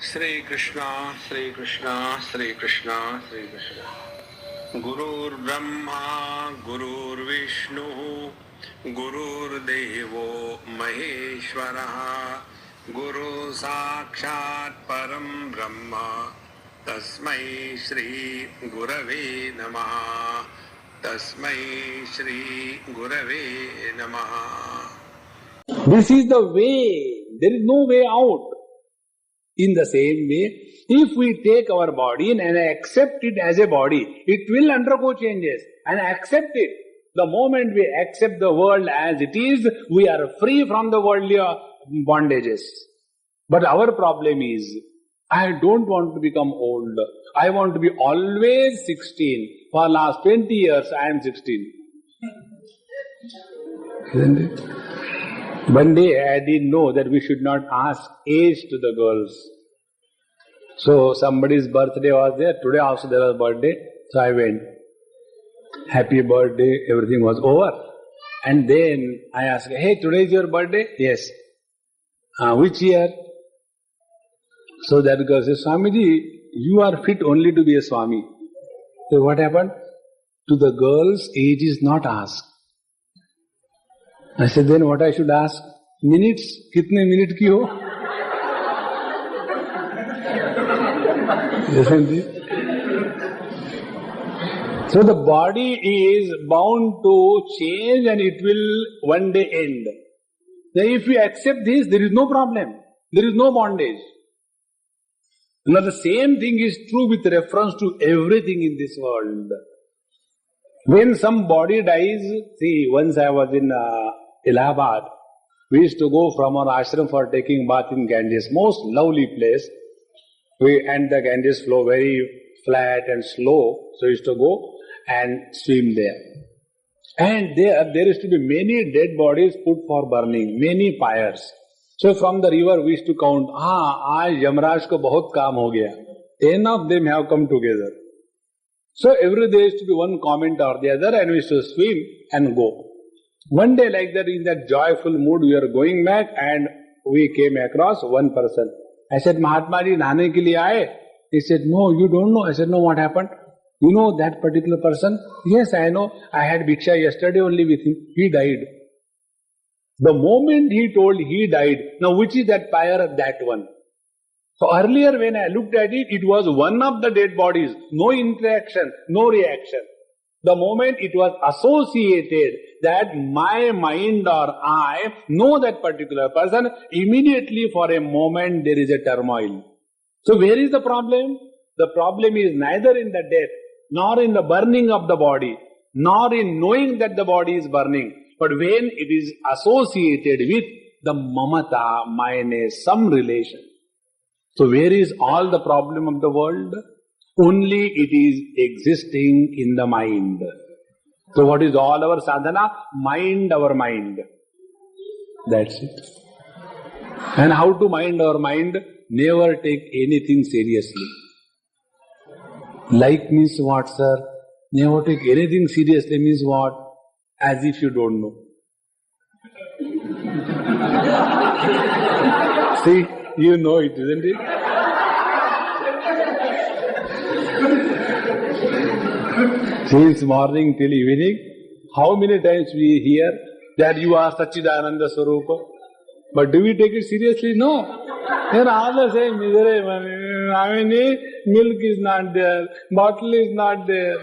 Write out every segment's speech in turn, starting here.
Shri Krishna, Shri Krishna, Shri Krishna, Shri Krishna. Gurur Brahma, Gurur Vishnu, Gurur Devo Maheshwaraha, Guru Sakshat Param Brahma, Tasmai Shri Gurave Namaha, Tasmai Shri Gurave Namaha. This is the way. There is no way out. In the same way, if we take our body and accept it as a body, it will undergo changes and accept it. The moment we accept the world as it is, we are free from the worldly bondages. But our problem is, I don't want to become old. I want to be always 16. For last 20 years, I am 16. Isn't it? One day I didn't know that we should not ask age to the girls. So somebody's birthday was there. Today also there was birthday. So I went. Happy birthday. Everything was over. And then I asked, hey, today is your birthday? Yes. Which year? So that girl says, Swamiji, you are fit only to be a Swami. So what happened? To the girls, age is not asked. I said, then what I should ask? Minutes? Kitne minute ki ho? Isn't it? So the body is bound to change and it will one day end. Now if we accept this, there is no problem. There is no bondage. Now the same thing is true with reference to everything in this world. When some body dies, see, once I was in Allahabad, we used to go from our ashram for taking bath in Ganges, most lovely place. And the Ganges flow very flat and slow, so we used to go and swim there. And there used to be many dead bodies put for burning, many pyres. So from the river we used to count, aaj Yamraj ko bahut kaam ho gaya. 10 of them have come together. So every day used to be one comment or the other and we used to swim and go. One day like that, in that joyful mood, we are going back and we came across one person. I said, Mahatma ji, nahane ke liye aaye? He said, no, you don't know. I said, no, what happened? You know that particular person? Yes, I know. I had Bhiksha yesterday only with him. He died. The moment he told he died, now which is that pyre? That one. So earlier when I looked at it, it was one of the dead bodies. No interaction, no reaction. The moment it was associated that my mind or I know that particular person, immediately for a moment there is a turmoil. So where is the problem? The problem is neither in the death, nor in the burning of the body, nor in knowing that the body is burning, but when it is associated with the mamata, mayonnaise, some relation. So where is all the problem of the world? Only it is existing in the mind. So what is all our sadhana? Mind our mind. That's it. And how to mind our mind? Never take anything seriously. Like means what, sir? Never take anything seriously means what? As if you don't know. See, you know it, isn't it? Since morning till evening, how many times we hear that you are Satchidananda Swarupa? But do we take it seriously? No. Then all the same, I mean, milk is not there, bottle is not there.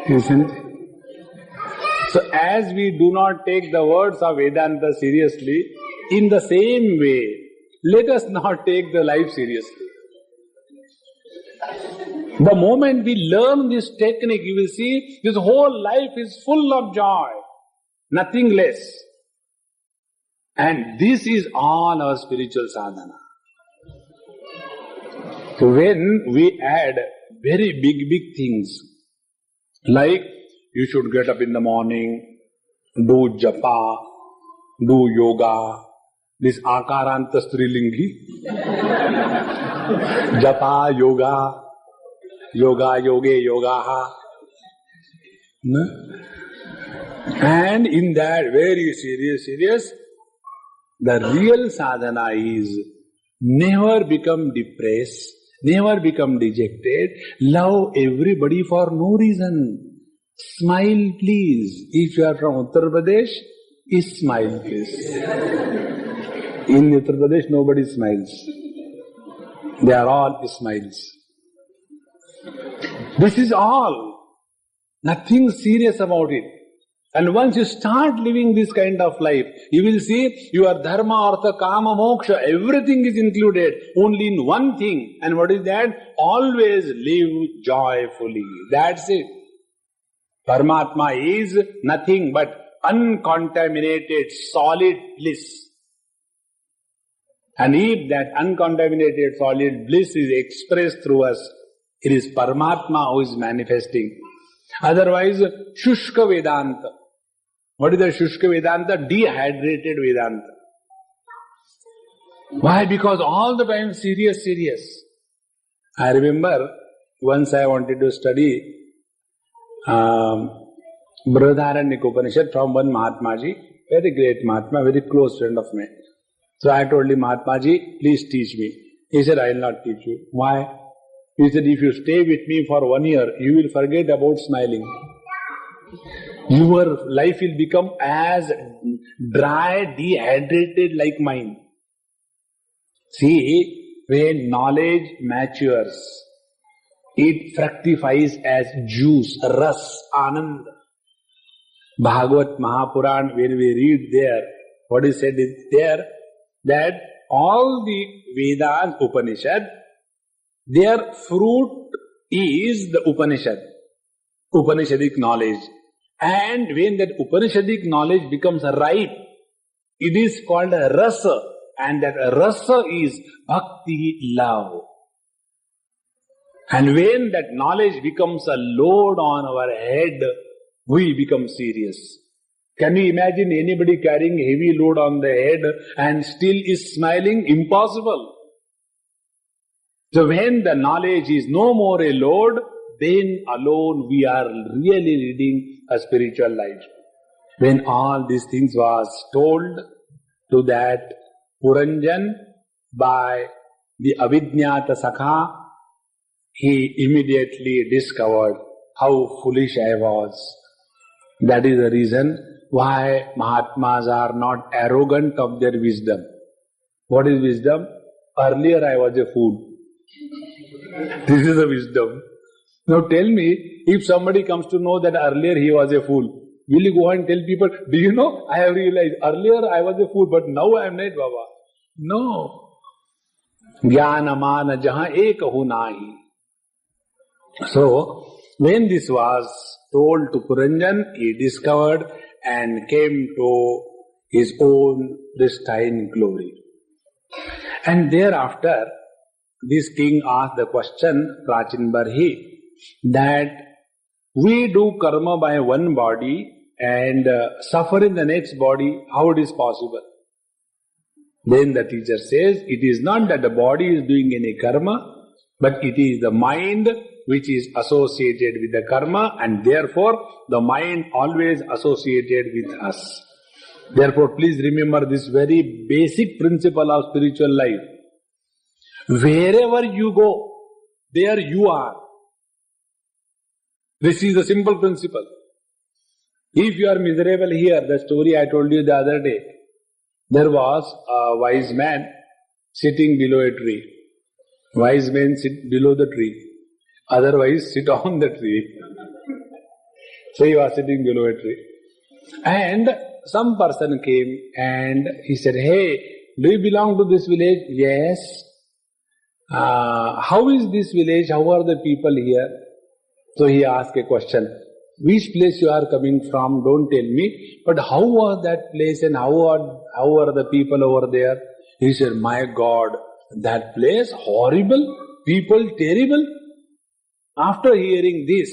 Isn't it? So as we do not take the words of Vedanta seriously, in the same way, let us not take the life seriously. The moment we learn this technique, you will see this whole life is full of joy, nothing less. And this is all our spiritual sadhana. So when we add very big things, like you should get up in the morning, do japa, do yoga, this akaranta strilingi, japa, yoga, yoga, yoge, yogaha. No? And in that very serious, the real sadhana is Never become depressed, never become dejected. Love everybody for no reason. Smile, please. If you are from Uttar Pradesh, smile, please. In Uttar Pradesh, nobody smiles. They are all smiles. This is all. Nothing serious about it. And once you start living this kind of life, you will see your dharma, artha, kama, moksha, everything is included only in one thing. And what is that? Always live joyfully. That's it. Paramatma is nothing but uncontaminated, solid bliss. And if that uncontaminated, solid bliss is expressed through us, it is Paramatma who is manifesting. Otherwise, Shushka Vedanta. What is the Shushka Vedanta? Dehydrated Vedanta. Why? Because all the time serious. I remember once I wanted to study Brihadaranyaka Upanishad from one Mahatmaji, very great Mahatma, very close friend of mine. So I told him, Mahatmaji, please teach me. He said, I will not teach you. Why? He said, if you stay with me for 1 year, you will forget about smiling. Your life will become as dry, dehydrated like mine. See, when knowledge matures, it fructifies as juice, ras, anand. Bhagavad Mahapuran, when we read there, what is said is there, that all the Vedas, Upanishad, their fruit is the Upanishad, Upanishadic knowledge. And when that Upanishadic knowledge becomes ripe, it is called rasa, and that rasa is bhakti, love. And when that knowledge becomes a load on our head, we become serious. Can you imagine anybody carrying heavy load on the head and still is smiling? Impossible. So when the knowledge is no more a load, then alone we are really leading a spiritual life. When all these things was told to that Puranjan by the Avidnyata Sakha, he immediately discovered how foolish I was. That is the reason why Mahatmas are not arrogant of their wisdom. What is wisdom? Earlier I was a fool. This is the wisdom. Now tell me, if somebody comes to know that earlier he was a fool, will you go and tell people, do you know, I have realized earlier I was a fool, but now I am not, Baba? No. Jnana mana jahan ekahu nahi. So, when this was told to Puranjan, he discovered and came to his own pristine glory. And thereafter, this king asked the question, Prachin Barhi, that we do karma by one body and suffer in the next body, how it is possible? Then the teacher says, it is not that the body is doing any karma, but it is the mind which is associated with the karma, and therefore the mind always associated with us. Therefore, please remember this very basic principle of spiritual life. Wherever you go, there you are. This is the simple principle. If you are miserable here, the story I told you the other day, there was a wise man sitting below a tree. Wise men sit below the tree. Otherwise, sit on the tree. So he was sitting below a tree. And some person came and he said, hey, do you belong to this village? Yes. How is this village? How are the people here? So he asked a question. Which place you are coming from? Don't tell me. But how was that place and how are the people over there? He said, my God, that place horrible, people terrible. After hearing this,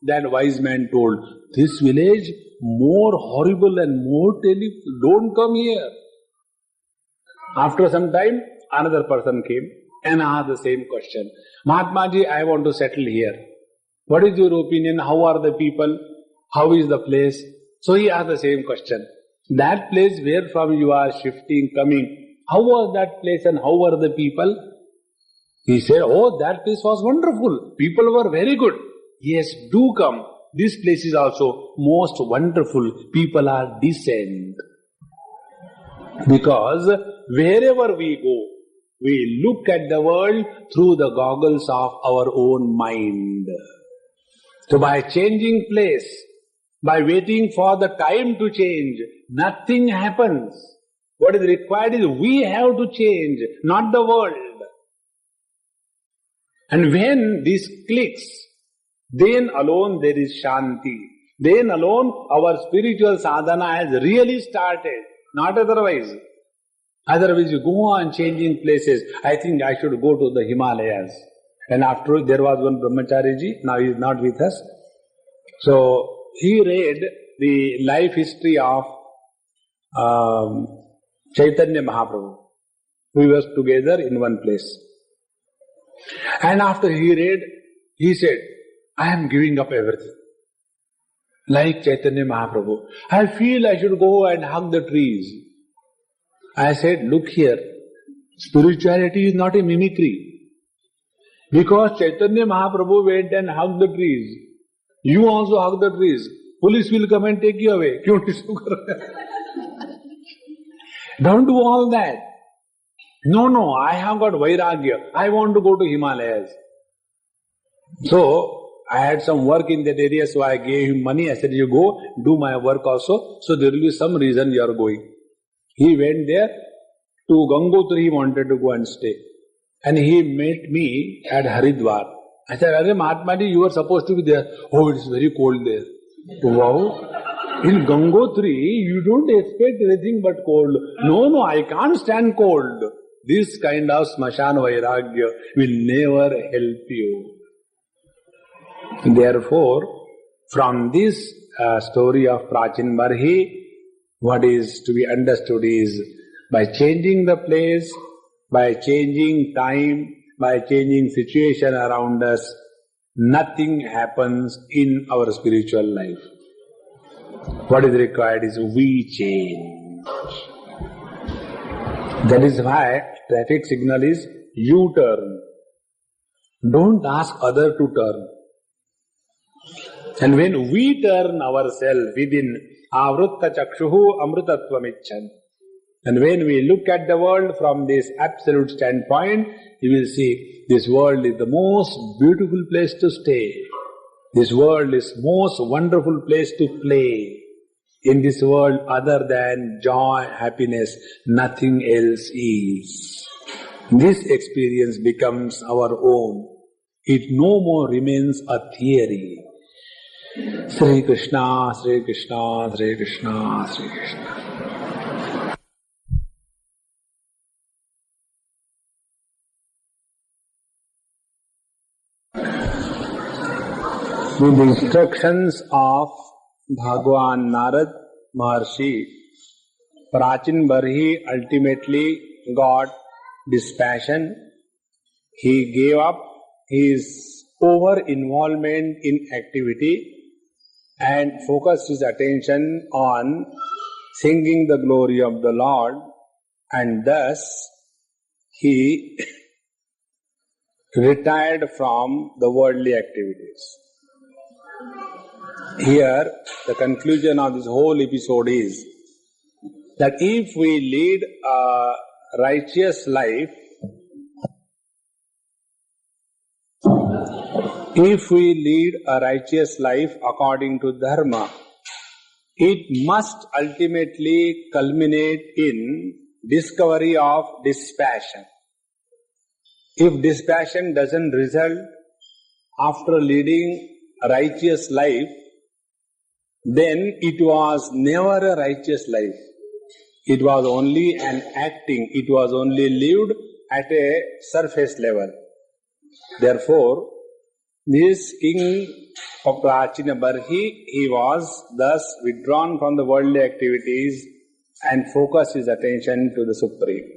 that wise man told, this village more horrible and more terrible, don't come here. After some time, another person came and asked the same question. Mahatmaji, I want to settle here. What is your opinion? How are the people? How is the place? So he asked the same question. That place where from you are shifting, coming, How was that place and how were the people? He said, oh, that place was wonderful. People were very good. Yes, do come. This place is also most wonderful. People are decent. Because wherever we go, we look at the world through the goggles of our own mind. So by changing place, by waiting for the time to change, nothing happens. What is required is we have to change, not the world. And when this clicks, then alone there is Shanti. Then alone our spiritual sadhana has really started, not otherwise. Otherwise you go on changing places. I think I should go to the Himalayas. And after there was one Brahmachariji, now he is not with us. So he read the life history of Chaitanya Mahaprabhu. We were together in one place. And after he read, he said, I am giving up everything. Like Chaitanya Mahaprabhu. I feel I should go and hug the trees. I said, look here, spirituality is not a mimicry. Because Chaitanya Mahaprabhu went and hugged the trees. You also hug the trees. Police will come and take you away. Don't do all that. No, I have got Vairagya. I want to go to Himalayas. So, I had some work in that area, so I gave him money. I said, you go, do my work also. So there will be some reason you are going. He went there to Gangotri, he wanted to go and stay. And he met me at Haridwar. I said, Arre Mahatmaji, you were supposed to be there. Oh, it is very cold there. Wow. In Gangotri, you don't expect anything but cold. No, I can't stand cold. This kind of Smashan Vairagya will never help you. Therefore, from this story of Prachin Barhi, what is to be understood is, by changing the place, by changing time, by changing situation around us, nothing happens in our spiritual life. What is required is we change. That is why traffic signal is U-turn. Don't ask other to turn. And when we turn ourselves within Avrutta Chakshuhu Amrutatvam, and when we look at the world from this absolute standpoint, you will see this world is the most beautiful place to stay. This world is most wonderful place to play. In this world, other than joy, happiness, nothing else is. This experience becomes our own. It no more remains a theory. Sri Krishna, Sri Krishna, Sri Krishna, Sri Krishna. With the instructions of Bhagwan Narad Maharshi, Prachin Barhi ultimately got dispassion. He gave up his over-involvement in activity and focused his attention on singing the glory of the Lord, and thus he retired from the worldly activities. Here, the conclusion of this whole episode is that if we lead a righteous life, according to Dharma, it must ultimately culminate in discovery of dispassion. If dispassion doesn't result after leading a righteous life, then it was never a righteous life. It was only an acting, it was only lived at a surface level. Therefore, this king of Prachina Barhi, he was thus withdrawn from the worldly activities and focused his attention to the Supreme.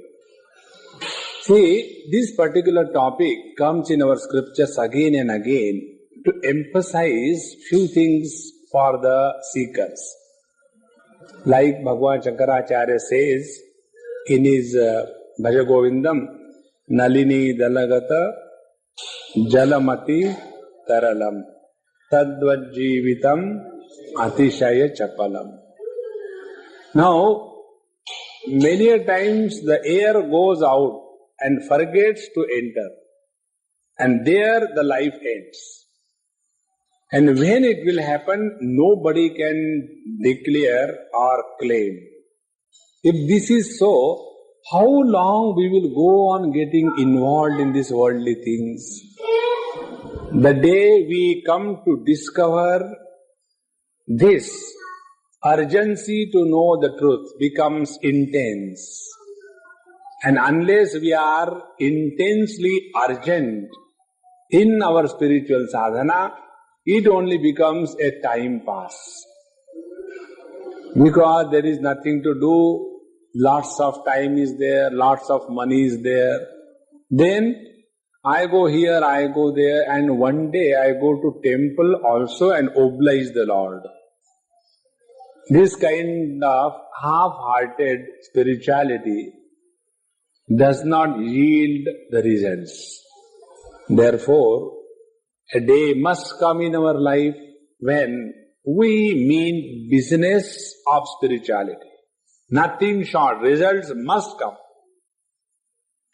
See, this particular topic comes in our scriptures again and again to emphasize few things for the seekers. Like Bhagwan Shankaracharya says in his Bhaja Govindam Nalini Dalagata Jalamati Taralam Tadvajivitam Atishaya Chapalam. Now, many a times the air goes out and forgets to enter, and there the life ends. And when it will happen, nobody can declare or claim. If this is so, how long we will go on getting involved in these worldly things? The day we come to discover this, urgency to know the truth becomes intense. And unless we are intensely urgent in our spiritual sadhana, it only becomes a time pass. Because there is nothing to do, lots of time is there, lots of money is there. Then I go here, I go there, and one day I go to temple also and oblige the Lord. This kind of half-hearted spirituality does not yield the results. Therefore, a day must come in our life when we mean business of spirituality. Nothing short. Results must come.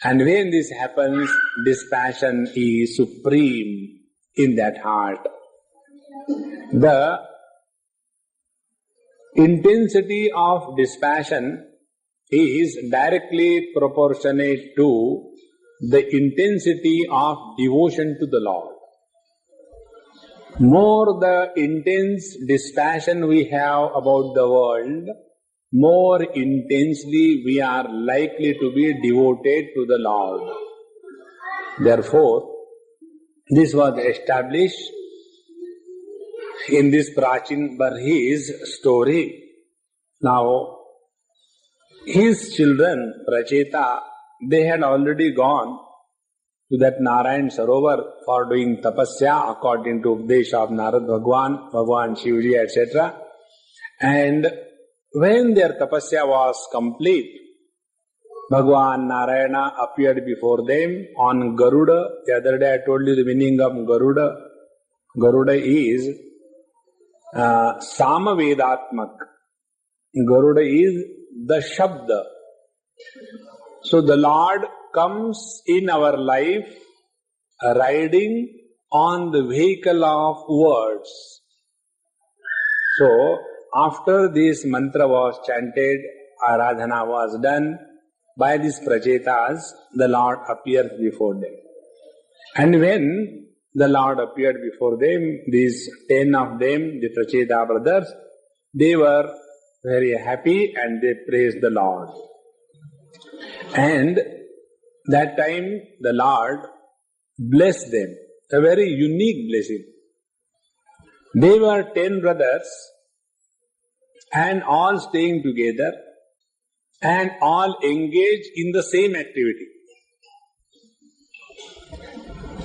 And when this happens, dispassion is supreme in that heart. The intensity of dispassion is directly proportionate to the intensity of devotion to the Lord. More the intense dispassion we have about the world, more intensely we are likely to be devoted to the Lord. Therefore, this was established in this Prachin Barhi's story. Now, his children, Pracheta, they had already gone to that Narayan Sarovar for doing tapasya according to Updesh of Narad Bhagwan, Bhagwan Shivji, etc. And when their tapasya was complete, Bhagwan Narayana appeared before them on Garuda. The other day I told you the meaning of Garuda. Garuda is Samavedatmak. Garuda is the Shabda. So the Lord comes in our life riding on the vehicle of words. So after this mantra was chanted, Aradhana was done, by these Prachetas, the Lord appears before them. And when the Lord appeared before them, these 10 of them, the Pracheta brothers, they were very happy and they praised the Lord. And that time the Lord blessed them, a very unique blessing. They were 10 brothers and all staying together and all engaged in the same activity.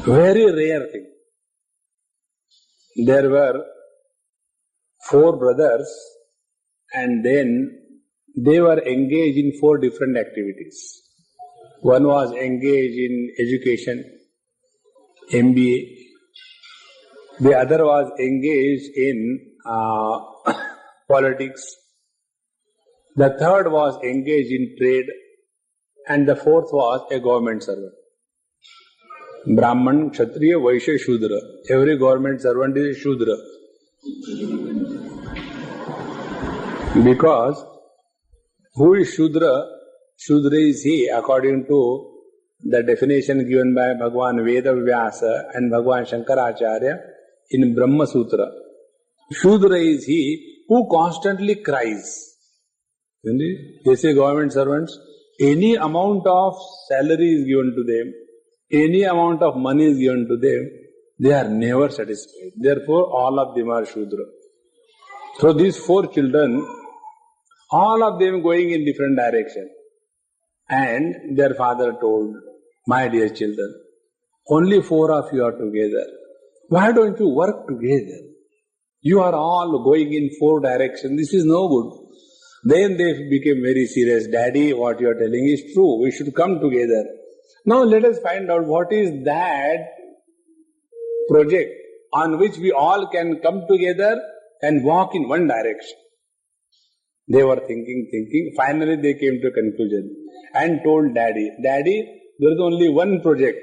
Very rare thing. There were 4 brothers and then they were engaged in 4 different activities. One was engaged in education, MBA. The other was engaged in politics. The third was engaged in trade. And the fourth was a government servant. Brahman, Kshatriya, Vaishya, Shudra. Every government servant is a Shudra. Because who is Shudra? Shudra is he according to the definition given by Bhagwan Veda Vyasa and Bhagwan Shankaracharya in Brahma Sutra. Shudra is he who constantly cries. They say government servants, any amount of salary is given to them, any amount of money is given to them, they are never satisfied. Therefore, all of them are Shudra. So these 4 children, all of them going in different direction. And their father told, my dear children, only 4 of you are together. Why don't you work together? You are all going in 4 directions. This is no good. Then they became very serious. Daddy, what you are telling is true. We should come together. Now let us find out what is that project on which we all can come together and walk in one direction. They were thinking. Finally they came to a conclusion and told Daddy, there is only one project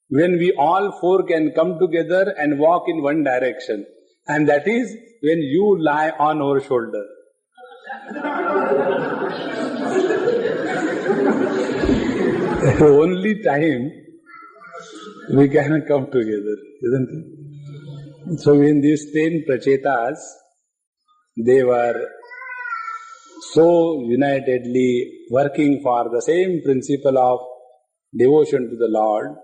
when we all four can come together and walk in one direction. And that is when you lie on our shoulder. Only time we can come together, isn't it? So in these 10 prachetas, they were so unitedly working for the same principle of devotion to the Lord.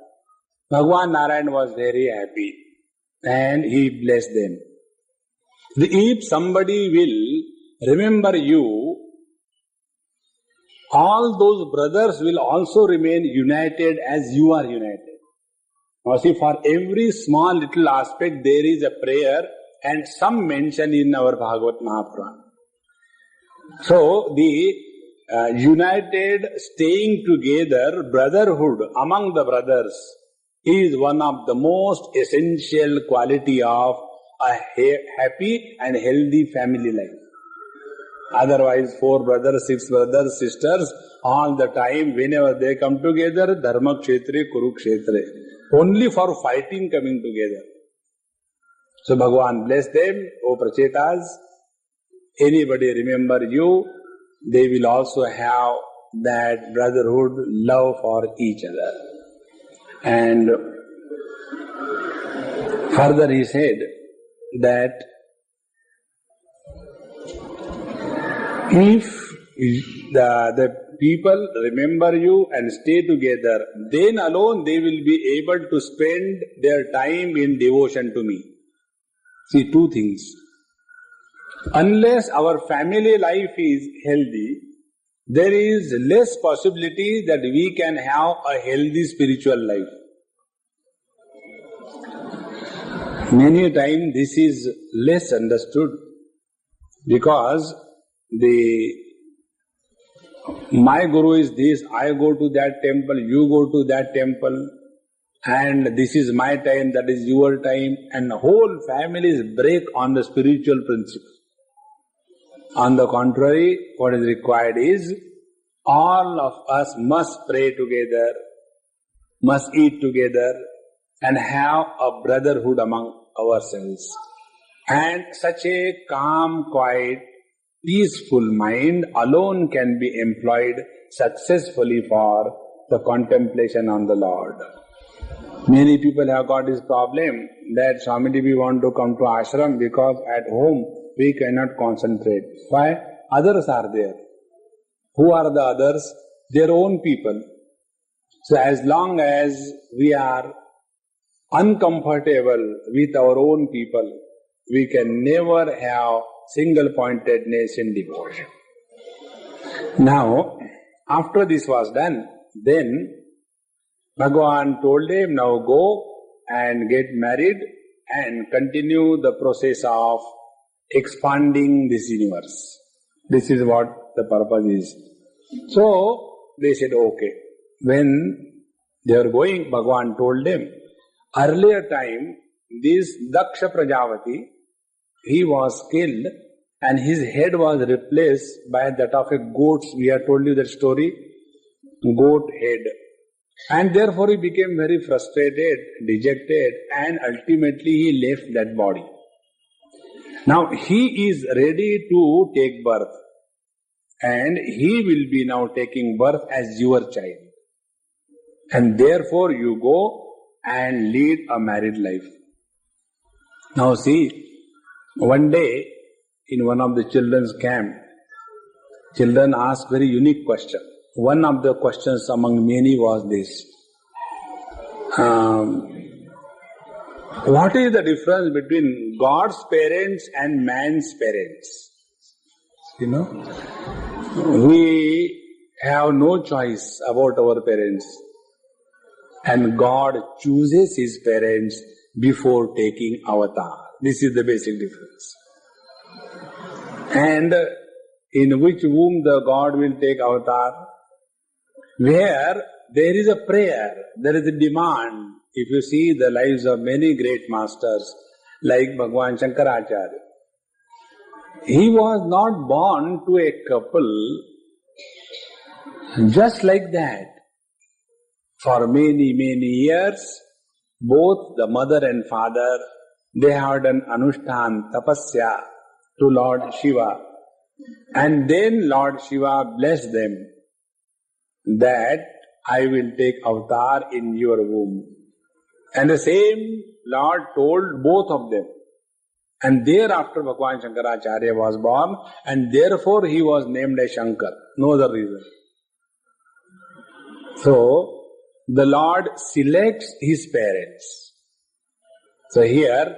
Bhagwan Narayan was very happy and he blessed them. If somebody will remember you, all those brothers will also remain united as you are united. Now see, for every small little aspect there is a prayer and some mention in our Bhagavad Mahapuran. So the united, staying together, brotherhood among the brothers is one of the most essential quality of a happy and healthy family life. Otherwise, 4 brothers, 6 brothers, sisters, all the time, whenever they come together, Dharma Kshetre, Kurukshetre, only for fighting coming together. So Bhagavan bless them, O Prachetas. Anybody remember you, they will also have that brotherhood, love for each other. And further he said that if the people remember you and stay together, then alone they will be able to spend their time in devotion to me. See, 2 things. Unless our family life is healthy, there is less possibility that we can have a healthy spiritual life. Many times this is less understood because my guru is this, I go to that temple, you go to that temple, and this is my time, that is your time, and whole families break on the spiritual principle. On the contrary, what is required is all of us must pray together, must eat together, and have a brotherhood among ourselves. And such a calm, quiet, peaceful mind alone can be employed successfully for the contemplation on the Lord. Many people have got this problem that Swamiji, we want to come to ashram because at home we cannot concentrate. Why? Others are there. Who are the others? Their own people. So as long as we are uncomfortable with our own people, we can never have single-pointedness in devotion. Now, after this was done, then Bhagavan told him, now go and get married and continue the process of expanding this universe. This is what the purpose is. So, they said, okay. When they were going, Bhagavan told them, earlier time, this Daksha Prajapati, he was killed and his head was replaced by that of a goat. We have told you that story, goat head. And therefore he became very frustrated, dejected, and ultimately he left that body. Now he is ready to take birth and he will be now taking birth as your child. And therefore you go and lead a married life. Now see, one day in one of the children's camp, children asked very unique question. One of the questions among many was this. What is the difference between God's parents and man's parents? You know, we have no choice about our parents. And God chooses His parents before taking avatar. This is the basic difference. And in which womb the God will take avatar, where there is a prayer, there is a demand. If you see the lives of many great masters like Bhagwan Shankaracharya, he was not born to a couple just like that. For many, many years, both the mother and father, they had an Anushtan, tapasya to Lord Shiva. And then Lord Shiva blessed them that I will take avatar in your womb. And the same Lord told both of them. And thereafter Bhagwan Shankaracharya was born, and therefore he was named as Shankar. No other reason. So, the Lord selects his parents. So here,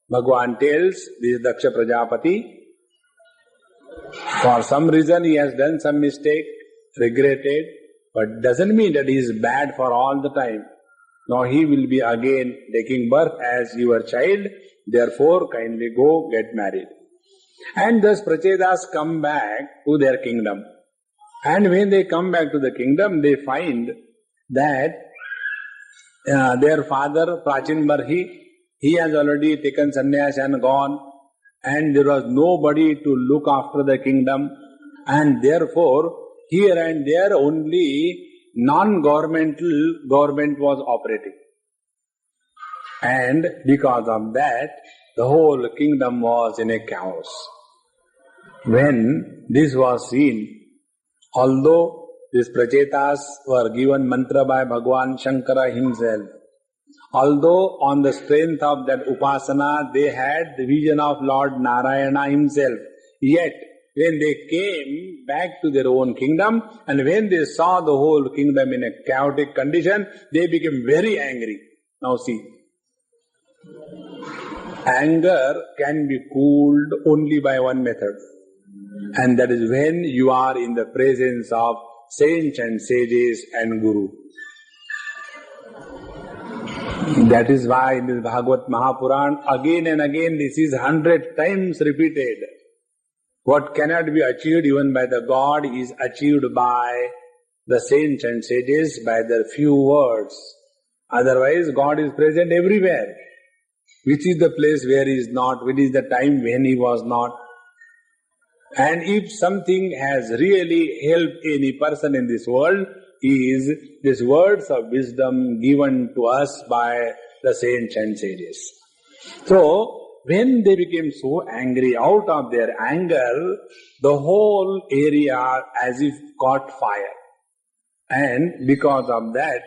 Bhagwan tells this Daksha Prajapati, for some reason he has done some mistake, regretted, but doesn't mean that he is bad for all the time. Now he will be again taking birth as your child, therefore kindly go get married. And thus Prachetas come back to their kingdom. And when they come back to the kingdom, they find that their father, Prachin Barhi, he has already taken sannyas and gone, and there was nobody to look after the kingdom, and therefore here and there only non-governmental government was operating. And because of that, the whole kingdom was in a chaos. When this was seen, although these Prachetas were given mantra by Bhagwan Shankara himself, although on the strength of that upasana they had the vision of Lord Narayana himself, yet when they came back to their own kingdom and when they saw the whole kingdom in a chaotic condition, they became very angry. Now see, anger can be cooled only by one method, and that is when you are in the presence of saints and sages and Guru. That is why in this Bhagavad Mahapuran, again and again this is 100 times repeated. What cannot be achieved even by the God is achieved by the saints and sages by their few words. Otherwise God is present everywhere. Which is the place where he is not? Which is the time when he was not? And if something has really helped any person in this world, is these words of wisdom given to us by the saints and sages. So, when they became so angry, out of their anger, the whole area as if caught fire. And because of that,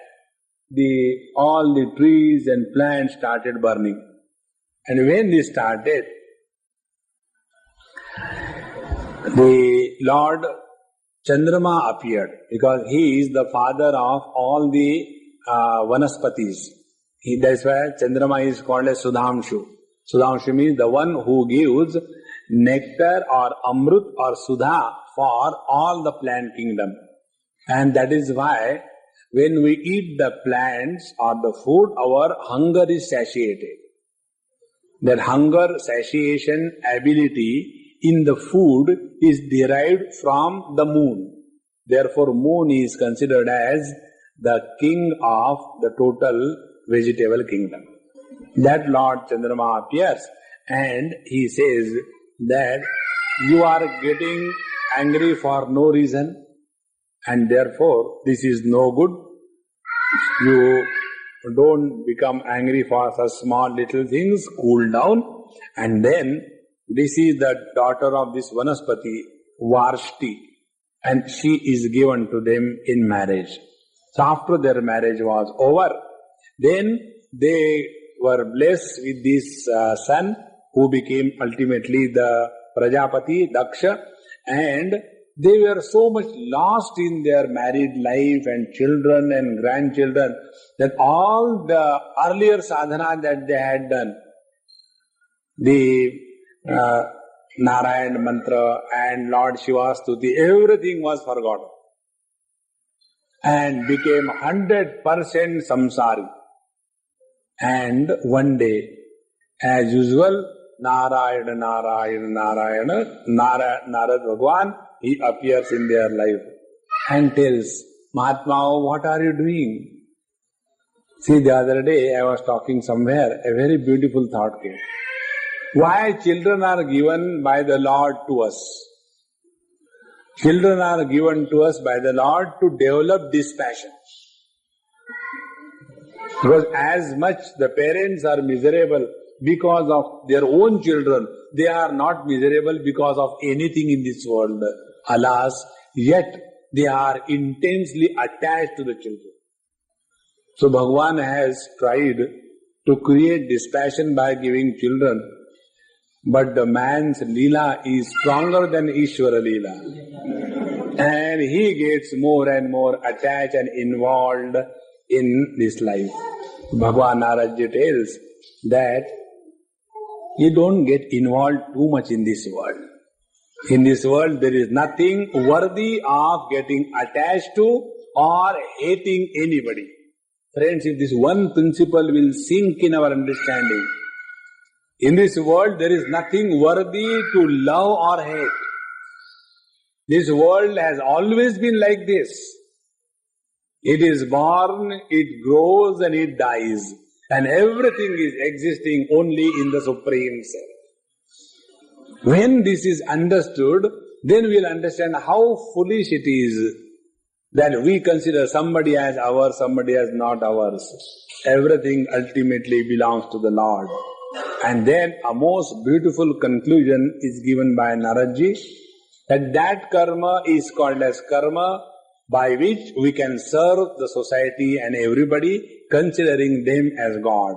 all the trees and plants started burning. And when they started, the Lord Chandrama appeared, because he is the father of all the vanaspatis. That's why Chandrama is called as Sudhamshu. Sudhamshu means the one who gives nectar or amrut or sudha for all the plant kingdom. And that is why when we eat the plants or the food, our hunger is satiated. That hunger satiation ability in the food is derived from the moon. Therefore, moon is considered as the king of the total vegetable kingdom. That Lord Chandrama appears and he says that you are getting angry for no reason and therefore this is no good. You don't become angry for such small little things, cool down. And then this is the daughter of this Vanaspati, Varshti, and she is given to them in marriage. So after their marriage was over, then they were blessed with this son who became ultimately the Prajapati, Daksha, and they were so much lost in their married life and children and grandchildren that all the earlier sadhana that they had done, the Narayan mantra and Lord Shiva Stuti, everything was forgotten and became 100% samsari. And one day, as usual, Narayana, Narayana, Narayana, Narad Bhagwan, he appears in their life and tells, Mahatma, what are you doing? See, the other day I was talking somewhere, a very beautiful thought came. Why children are given by the Lord to us? Children are given to us by the Lord to develop dispassion. Because as much the parents are miserable because of their own children, they are not miserable because of anything in this world. Alas, yet they are intensely attached to the children. So Bhagavan has tried to create dispassion by giving children, but the man's Leela is stronger than Ishvara Leela. And he gets more and more attached and involved in this life. Bhagavan Naradji tells that you don't get involved too much in this world. In this world there is nothing worthy of getting attached to or hating anybody. Friends, if this one principle will sink in our understanding, in this world there is nothing worthy to love or hate. This world has always been like this. It is born, it grows and it dies. And everything is existing only in the Supreme Self. When this is understood, then we will understand how foolish it is that we consider somebody as ours, somebody as not ours. Everything ultimately belongs to the Lord. And then a most beautiful conclusion is given by Naradji, that karma is called as karma by which we can serve the society and everybody, considering them as God.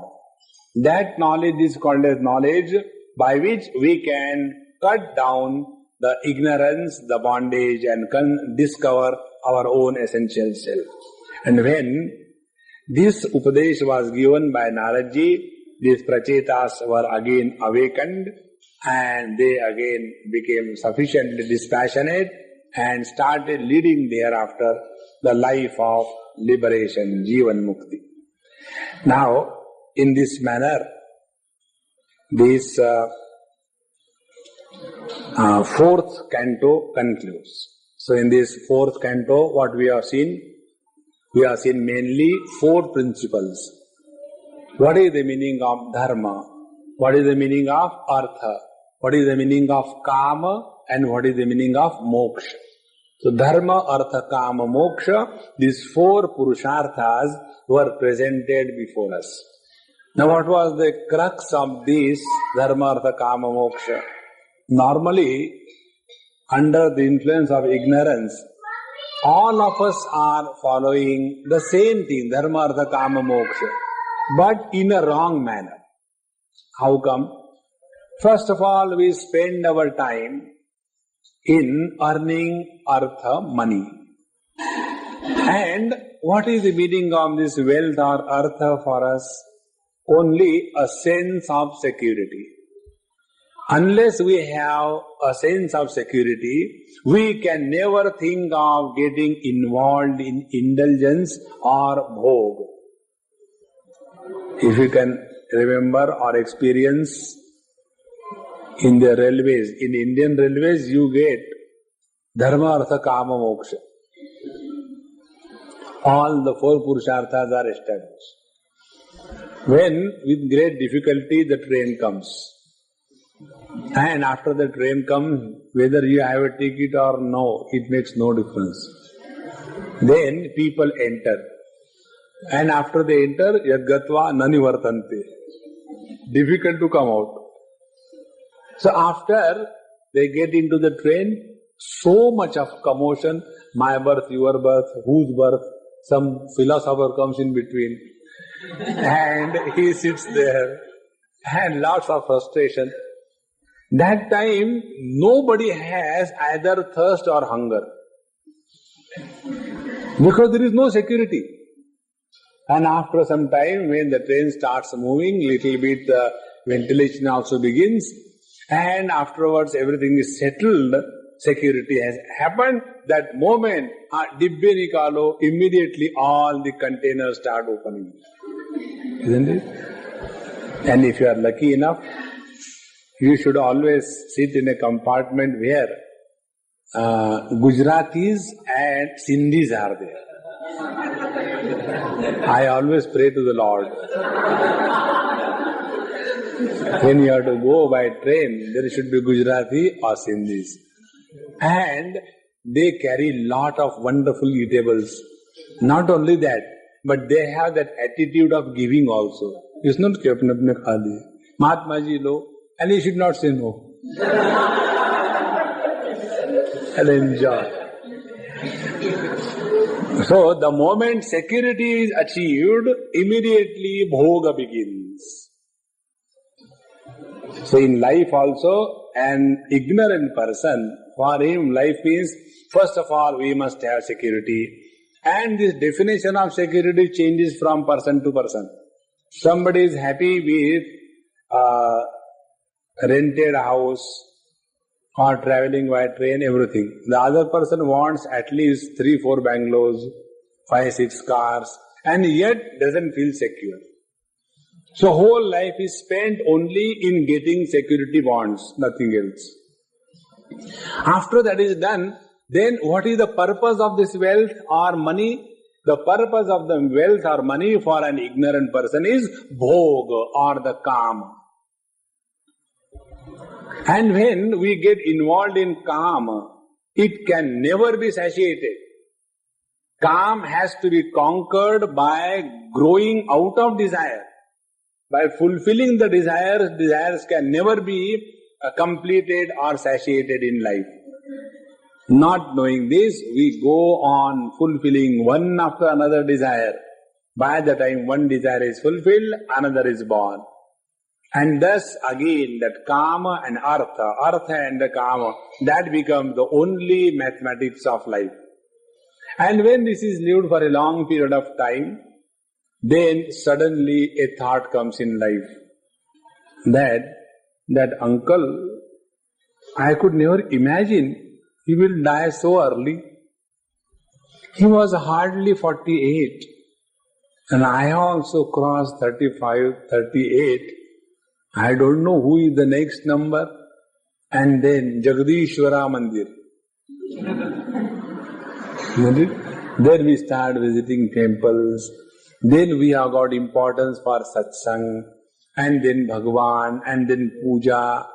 That knowledge is called as knowledge by which we can cut down the ignorance, the bondage, and discover our own essential self. And when this Upadesh was given by Naradji, these Prachetas were again awakened and they again became sufficiently dispassionate and started leading thereafter the life of liberation, Jivan Mukti. Now, in this manner, this fourth canto concludes. So in this fourth canto, what we have seen? We have seen mainly four principles. What is the meaning of dharma? What is the meaning of artha? What is the meaning of kama? And what is the meaning of moksha? So dharma, artha, kama, moksha, these four purusharthas were presented before us. Now what was the crux of this dharma, artha, kama, moksha? Normally, under the influence of ignorance, all of us are following the same thing, dharma, artha, kama, moksha, but in a wrong manner. How come? First of all, we spend our time in earning artha, money. And what is the meaning of this wealth or artha for us? Only a sense of security. Unless we have a sense of security, we can never think of getting involved in indulgence or bhog. If you can remember or experience in the railways, in Indian railways, you get dharma, artha, kama, moksha. All the four purusharthas are established. When with great difficulty the train comes, and after the train comes, whether you have a ticket or no, it makes no difference. Then people enter, and after they enter, yadgatva nanivartante. Difficult to come out. So after they get into the train, so much of commotion, my birth, your birth, whose birth, some philosopher comes in between and he sits there and lots of frustration. That time nobody has either thirst or hunger because there is no security. And after some time when the train starts moving, little bit ventilation also begins. And afterwards everything is settled, security has happened. That moment, dibbe nikalo, immediately all the containers start opening. Isn't it? And if you are lucky enough, You should always sit in a compartment where Gujaratis and Sindhis are there. I always pray to the Lord. When you have to go by train, there should be Gujarati or Sindhis. And they carry lot of wonderful eatables. Not only that, but they have that attitude of giving also. It's not कि अपने अपने खा लिए. Mahatma ji lo, and you should not say no. And enjoy. So the moment security is achieved, immediately bhoga begins. So in life also, an ignorant person, for him life is, first of all, we must have security. And this definition of security changes from person to person. Somebody is happy with rented house or traveling by train, everything. The other person wants at least 3-4 bungalows, 5-6 cars, and yet doesn't feel secure. So whole life is spent only in getting security bonds, nothing else. After that is done, then what is the purpose of this wealth or money? The purpose of the wealth or money for an ignorant person is bhog or the kama. And when we get involved in kama, it can never be satiated. Kama has to be conquered by growing out of desire. By fulfilling the desires can never be completed or satiated in life. Not knowing this, we go on fulfilling one after another desire. By the time one desire is fulfilled, another is born. And thus again that kama and artha and the kama, that becomes the only mathematics of life. And when this is lived for a long period of time, then suddenly a thought comes in life that uncle, I could never imagine he will die so early. He was hardly 48 and I also crossed 35, 38. I don't know who is the next number. And then Jagadishwara Mandir. Then we start visiting temples. Then we have got importance for satsang, and then Bhagwan, and then puja,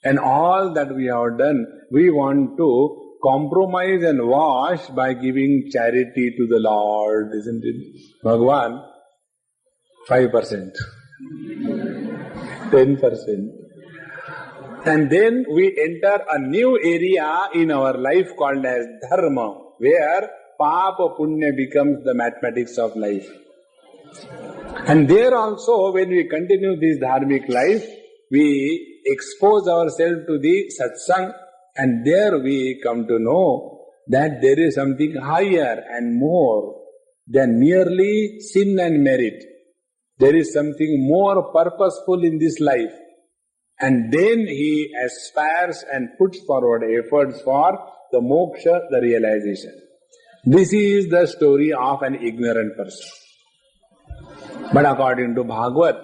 and all that we have done, we want to compromise and wash by giving charity to the Lord, isn't it? Bhagwan, 5%, 10%. And then we enter a new area in our life called as dharma, where papa punya becomes the mathematics of life. And there also, when we continue this dharmic life, we expose ourselves to the satsang, and there we come to know that there is something higher and more than merely sin and merit. There is something more purposeful in this life. And then he aspires and puts forward efforts for the moksha, the realization. This is the story of an ignorant person. But according to Bhagavad,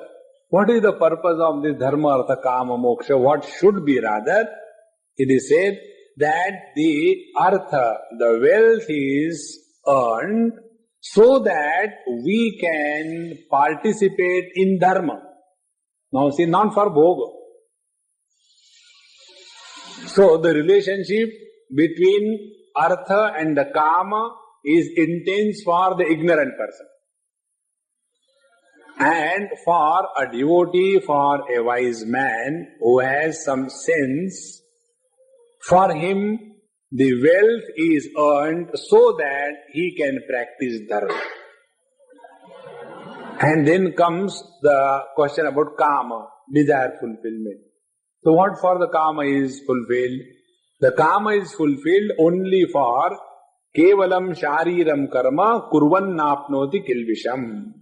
what is the purpose of this dharma, artha, kama, moksha? What should be rather? It is said that the artha, the wealth is earned so that we can participate in dharma. Now see, not for bhoga. So the relationship between artha and the kama is intense for the ignorant person. And for a devotee, for a wise man who has some sense, for him the wealth is earned so that he can practice dharma. And then comes the question about kama, desire fulfillment. So what for the kama is fulfilled? The kama is fulfilled only for kevalam shariram karma kurvan napnoti kilvisham.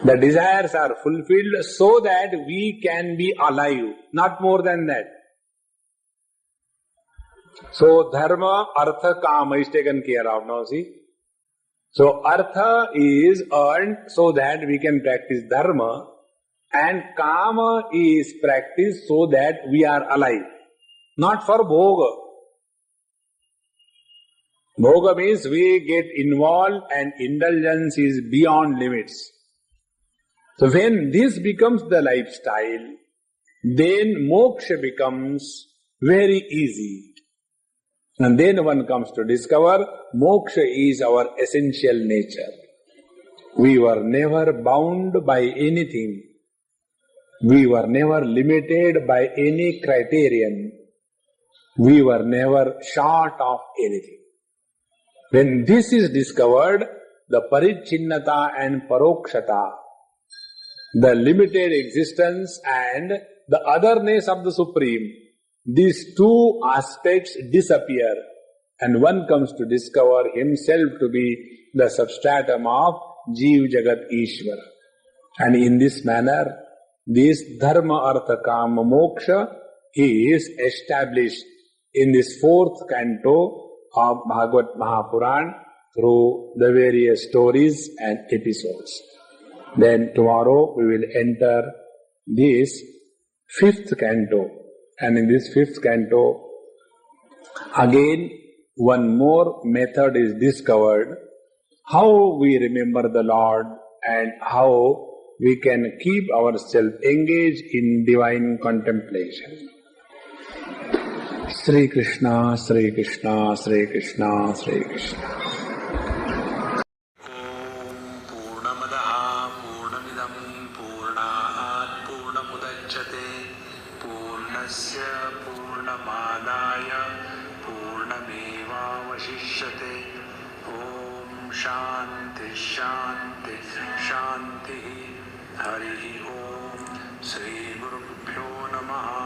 The desires are fulfilled so that we can be alive, not more than that. So dharma, artha, kama is taken care of now, see. So artha is earned so that we can practice dharma, And kama is practiced so that we are alive, not for bhoga. Bhoga means we get involved and indulgence is beyond limits. So when this becomes the lifestyle, then moksha becomes very easy. And then one comes to discover moksha is our essential nature. We were never bound by anything. We were never limited by any criterion. We were never short of anything. When this is discovered, the parichinnata and parokshata, the limited existence and the otherness of the Supreme, these two aspects disappear and one comes to discover himself to be the substratum of Jeev Jagat Ishvara. And in this manner, this dharma artha kama moksha is established in this fourth canto of Bhagavad Mahapuran through the various stories and episodes. Then tomorrow we will enter this fifth canto. And in this fifth canto, again one more method is discovered, how we remember the Lord and how we can keep ourselves engaged in divine contemplation. Sri Krishna, Sri Krishna, Sri Krishna, Sri Krishna. Purnamadaha Purnamidam Purnaat Purnamudachyate Purnasya Purnamadaya Purnamevavashishyate. Om Shanti Shanti Shanti. Hari Om. Sri Gurubhyo Namaha.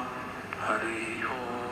Hari Om.